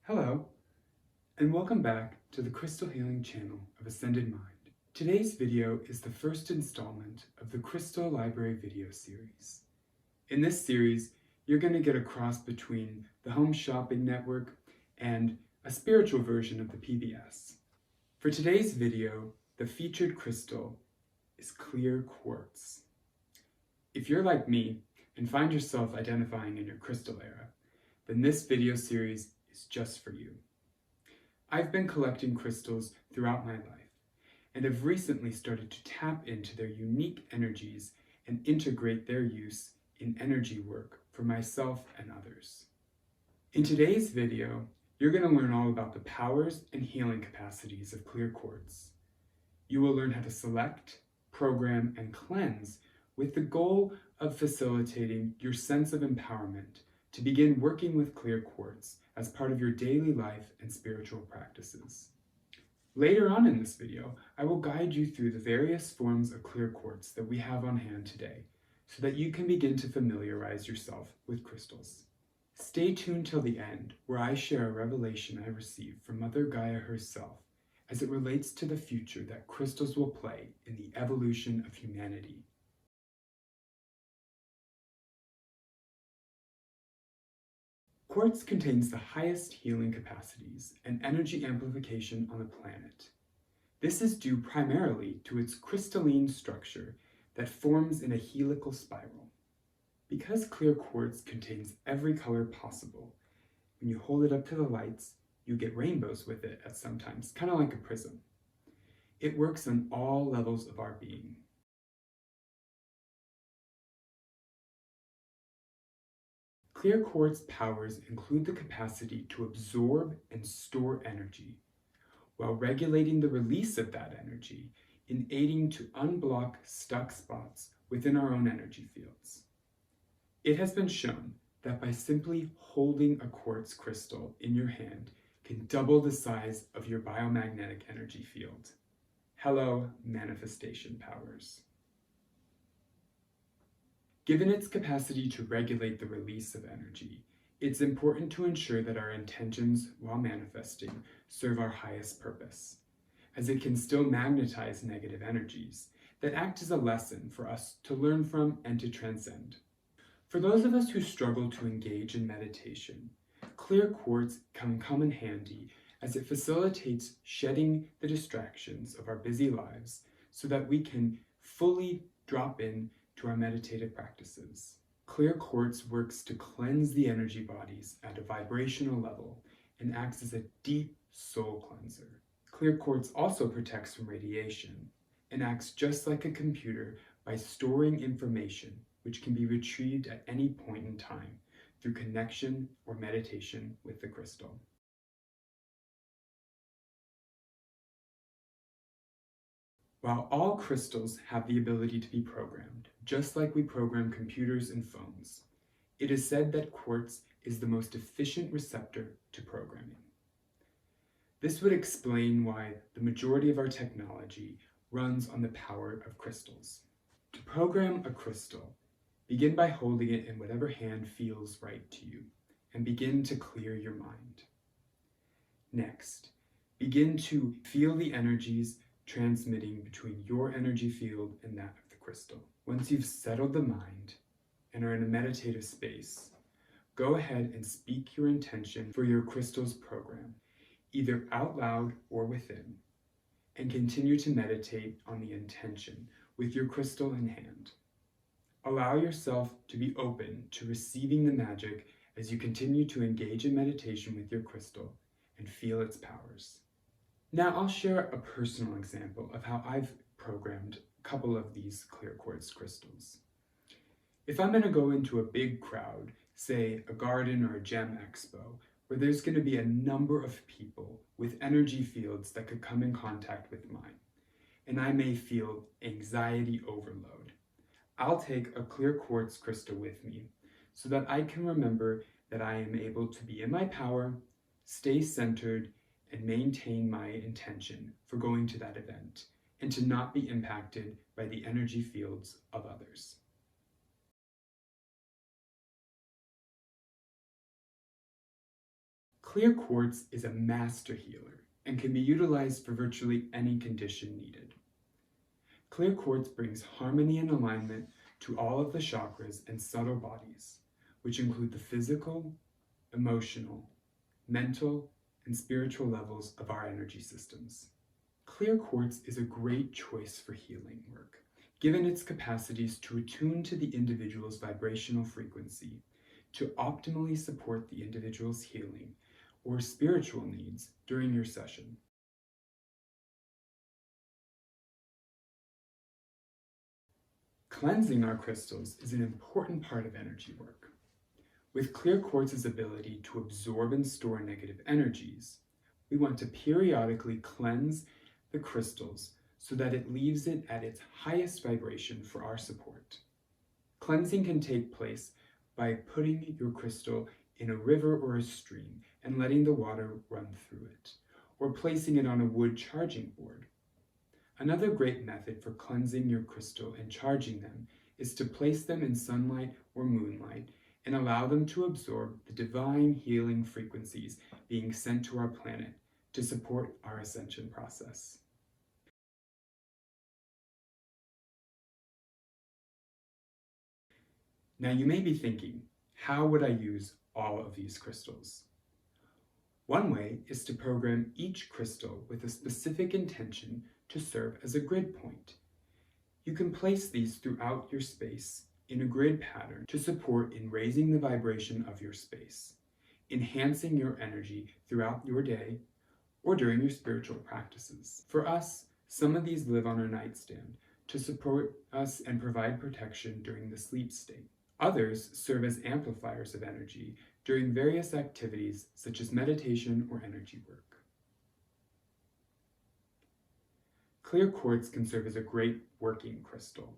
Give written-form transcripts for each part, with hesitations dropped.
Hello, and welcome back to the Crystal Healing channel of Ascended Mind. Today's video is the first installment of the Crystal Library video series. In this series, you're going to get a cross between the Home Shopping Network and a spiritual version of the PBS. For today's video, the featured crystal is Clear Quartz. If you're like me and find yourself identifying in your crystal era, then this video series is just for you. I've been collecting crystals throughout my life and have recently started to tap into their unique energies and integrate their use in energy work for myself and others. In today's video, you're going to learn all about the powers and healing capacities of Clear Quartz. You will learn how to select, program, and cleanse with the goal of facilitating your sense of empowerment to begin working with Clear Quartz as part of your daily life and spiritual practices. Later on in this video, I will guide you through the various forms of Clear Quartz that we have on hand today so that you can begin to familiarize yourself with crystals. Stay tuned till the end, where I share a revelation I received from Mother Gaia herself as it relates to the future that crystals will play in the evolution of humanity. Quartz contains the highest healing capacities and energy amplification on the planet. This is due primarily to its crystalline structure that forms in a helical spiral. Because Clear Quartz contains every color possible, when you hold it up to the lights, you get rainbows with it at sometimes, kind of like a prism. It works on all levels of our being. Clear Quartz powers include the capacity to absorb and store energy, while regulating the release of that energy in aiding to unblock stuck spots within our own energy fields. It has been shown that by simply holding a quartz crystal in your hand can double the size of your biomagnetic energy field. Hello, manifestation powers. Given its capacity to regulate the release of energy, it's important to ensure that our intentions while manifesting serve our highest purpose, as it can still magnetize negative energies that act as a lesson for us to learn from and to transcend. For those of us who struggle to engage in meditation, Clear Quartz can come in handy as it facilitates shedding the distractions of our busy lives so that we can fully drop in to our meditative practices. Clear Quartz works to cleanse the energy bodies at a vibrational level and acts as a deep soul cleanser. Clear Quartz also protects from radiation and acts just like a computer by storing information which can be retrieved at any point in time through connection or meditation with the crystal. While all crystals have the ability to be programmed, just like we program computers and phones, it is said that quartz is the most efficient receptor to programming. This would explain why the majority of our technology runs on the power of crystals. To program a crystal, begin by holding it in whatever hand feels right to you, and begin to clear your mind. Next, begin to feel the energies transmitting between your energy field and that of the crystal. Once you've settled the mind and are in a meditative space, go ahead and speak your intention for your crystal's program, either out loud or within, and continue to meditate on the intention with your crystal in hand. Allow yourself to be open to receiving the magic as you continue to engage in meditation with your crystal and feel its powers. Now I'll share a personal example of how I've programmed a couple of these Clear Quartz crystals. If I'm going to go into a big crowd, say a garden or a gem expo, where there's going to be a number of people with energy fields that could come in contact with mine, and I may feel anxiety overload, I'll take a Clear Quartz crystal with me so that I can remember that I am able to be in my power, stay centered, and maintain my intention for going to that event, and to not be impacted by the energy fields of others. Clear Quartz is a master healer and can be utilized for virtually any condition needed. Clear Quartz brings harmony and alignment to all of the chakras and subtle bodies, which include the physical, emotional, mental, and spiritual levels of our energy systems. Clear Quartz is a great choice for healing work, given its capacities to attune to the individual's vibrational frequency to optimally support the individual's healing or spiritual needs during your session. Cleansing our crystals is an important part of energy work. With Clear Quartz's ability to absorb and store negative energies, we want to periodically cleanse the crystals so that it leaves it at its highest vibration for our support. Cleansing can take place by putting your crystal in a river or a stream and letting the water run through it, or placing it on a wood charging board. Another great method for cleansing your crystal and charging them is to place them in sunlight or moonlight and allow them to absorb the divine healing frequencies being sent to our planet to support our ascension process. Now you may be thinking, how would I use all of these crystals? One way is to program each crystal with a specific intention to serve as a grid point. You can place these throughout your space in a grid pattern to support in raising the vibration of your space, enhancing your energy throughout your day or during your spiritual practices. For us, some of these live on our nightstand to support us and provide protection during the sleep state. Others serve as amplifiers of energy during various activities such as meditation or energy work. Clear Quartz can serve as a great working crystal,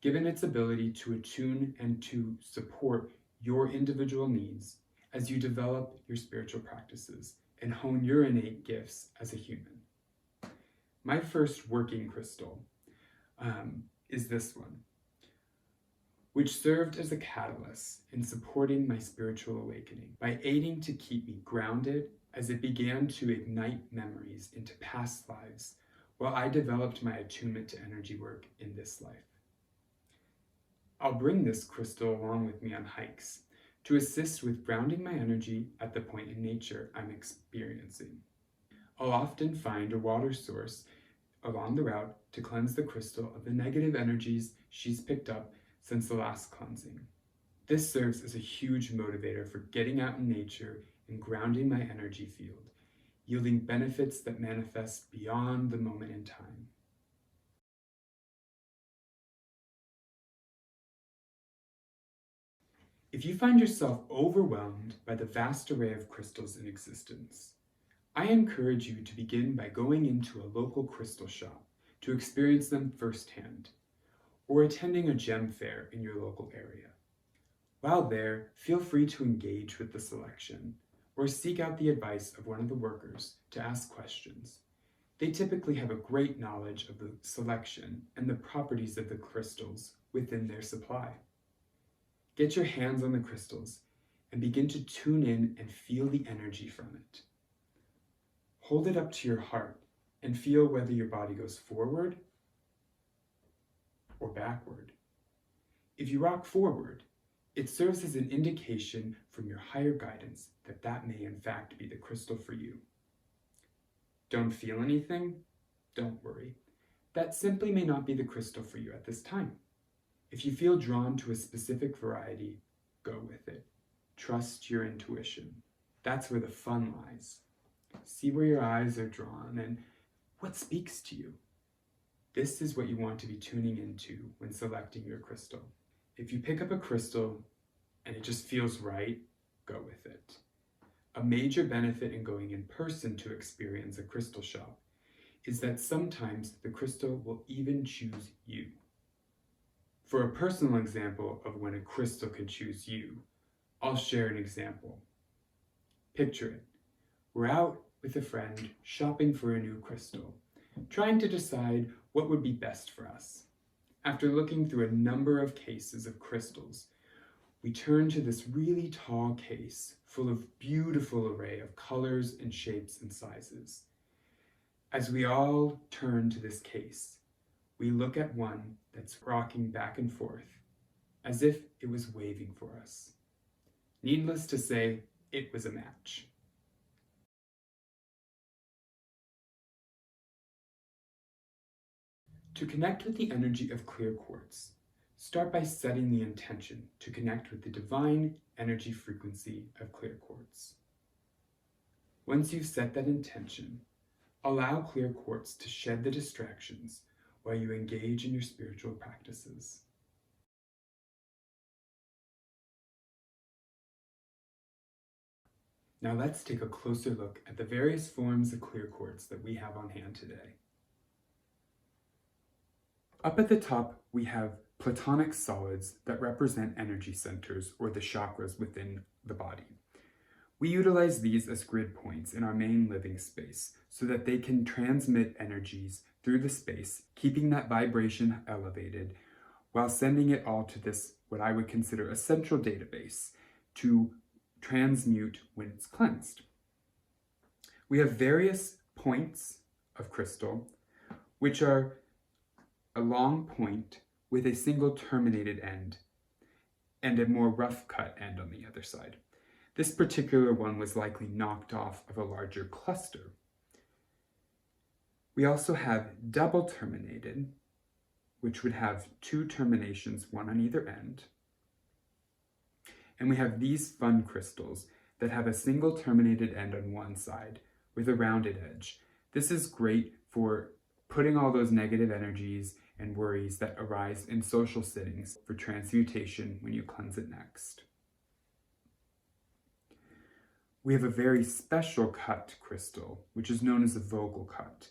given its ability to attune and to support your individual needs as you develop your spiritual practices and hone your innate gifts as a human. My first working crystal is this one, which served as a catalyst in supporting my spiritual awakening by aiding to keep me grounded as it began to ignite memories into past lives while I developed my attunement to energy work in this life. I'll bring this crystal along with me on hikes to assist with grounding my energy at the point in nature I'm experiencing. I'll often find a water source along the route to cleanse the crystal of the negative energies she's picked up since the last cleansing. This serves as a huge motivator for getting out in nature and grounding my energy field, yielding benefits that manifest beyond the moment in time. If you find yourself overwhelmed by the vast array of crystals in existence, I encourage you to begin by going into a local crystal shop to experience them firsthand, or attending a gem fair in your local area. While there, feel free to engage with the selection, or seek out the advice of one of the workers to ask questions. They typically have a great knowledge of the selection and the properties of the crystals within their supply. Get your hands on the crystals and begin to tune in and feel the energy from it. Hold it up to your heart and feel whether your body goes forward or backward. If you rock forward, it serves as an indication from your higher guidance that that may in fact be the crystal for you. Don't feel anything? Don't worry. That simply may not be the crystal for you at this time. If you feel drawn to a specific variety, go with it. Trust your intuition. That's where the fun lies. See where your eyes are drawn and what speaks to you. This is what you want to be tuning into when selecting your crystal. If you pick up a crystal and it just feels right, go with it. A major benefit in going in person to experience a crystal shop is that sometimes the crystal will even choose you. For a personal example of when a crystal can choose you, I'll share an example. Picture it. We're out with a friend shopping for a new crystal, trying to decide what would be best for us. After looking through a number of cases of crystals, we turn to this really tall case full of beautiful array of colors and shapes and sizes. As we all turn to this case, we look at one that's rocking back and forth, as if it was waving for us. Needless to say, it was a match. To connect with the energy of clear quartz, start by setting the intention to connect with the divine energy frequency of clear quartz. Once you've set that intention, allow clear quartz to shed the distractions while you engage in your spiritual practices. Now let's take a closer look at the various forms of clear quartz that we have on hand today. Up at the top, we have platonic solids that represent energy centers or the chakras within the body. We utilize these as grid points in our main living space so that they can transmit energies through the space, keeping that vibration elevated while sending it all to this, what I would consider a central database to transmute when it's cleansed. We have various points of crystal, which are a long point with a single terminated end and a more rough cut end on the other side. This particular one was likely knocked off of a larger cluster. We also have double terminated, which would have two terminations, one on either end. And we have these fun crystals that have a single terminated end on one side with a rounded edge. This is great for putting all those negative energies and worries that arise in social settings for transmutation when you cleanse it next. We have a very special cut crystal, which is known as a Vogel cut.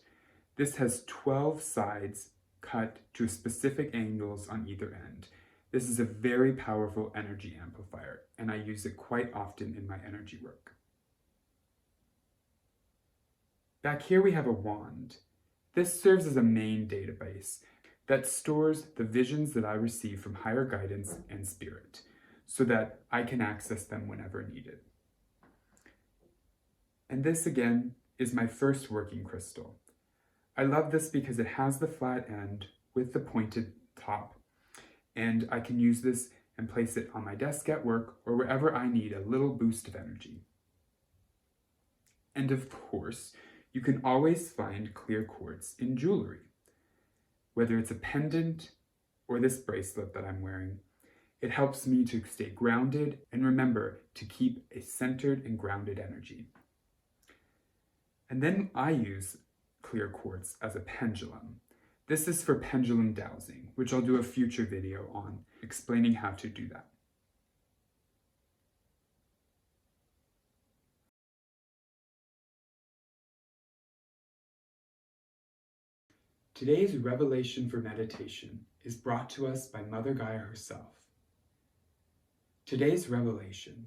This has 12 sides cut to specific angles on either end. This is a very powerful energy amplifier, and I use it quite often in my energy work. Back here we have a wand. This serves as a main database that stores the visions that I receive from higher guidance and spirit so that I can access them whenever needed. And this again is my first working crystal. I love this because it has the flat end with the pointed top, and I can use this and place it on my desk at work or wherever I need a little boost of energy. And of course, you can always find clear quartz in jewelry. Whether it's a pendant or this bracelet that I'm wearing, it helps me to stay grounded and remember to keep a centered and grounded energy. And then I use clear quartz as a pendulum. This is for pendulum dowsing, which I'll do a future video on explaining how to do that. Today's revelation for meditation is brought to us by Mother Gaia herself. Today's revelation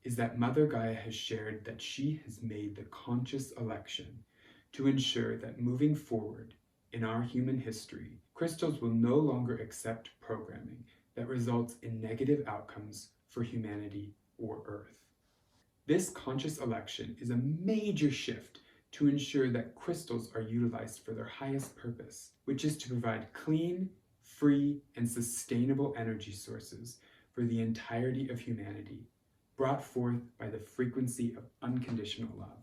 is that Mother Gaia has shared that she has made the conscious election to ensure that moving forward in our human history, crystals will no longer accept programming that results in negative outcomes for humanity or Earth. This conscious election is a major shift to ensure that crystals are utilized for their highest purpose, which is to provide clean, free, and sustainable energy sources for the entirety of humanity, brought forth by the frequency of unconditional love.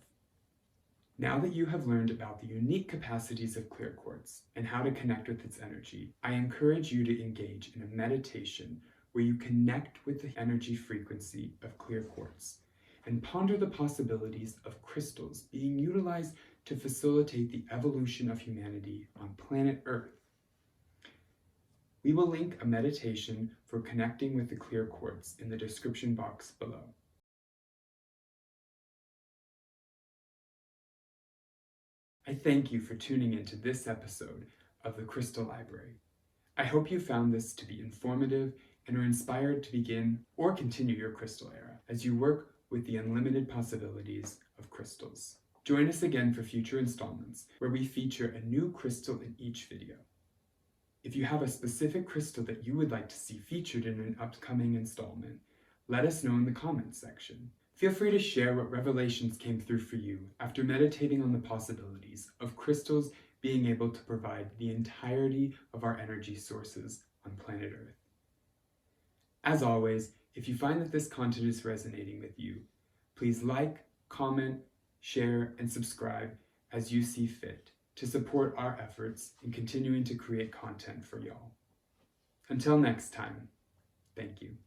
Now that you have learned about the unique capacities of clear quartz and how to connect with its energy, I encourage you to engage in a meditation where you connect with the energy frequency of clear quartz and ponder the possibilities of crystals being utilized to facilitate the evolution of humanity on planet Earth. We will link a meditation for connecting with the clear quartz in the description box below. I thank you for tuning into this episode of the Crystal Library. I hope you found this to be informative and are inspired to begin or continue your crystal era as you work with the unlimited possibilities of crystals. Join us again for future installments where we feature a new crystal in each video. If you have a specific crystal that you would like to see featured in an upcoming installment, Let us know in the comments section. Feel free to share what revelations came through for you after meditating on the possibilities of crystals being able to provide the entirety of our energy sources on planet Earth. As always, if you find that this content is resonating with you, please like, comment, share, and subscribe as you see fit to support our efforts in continuing to create content for y'all. Until next time, thank you.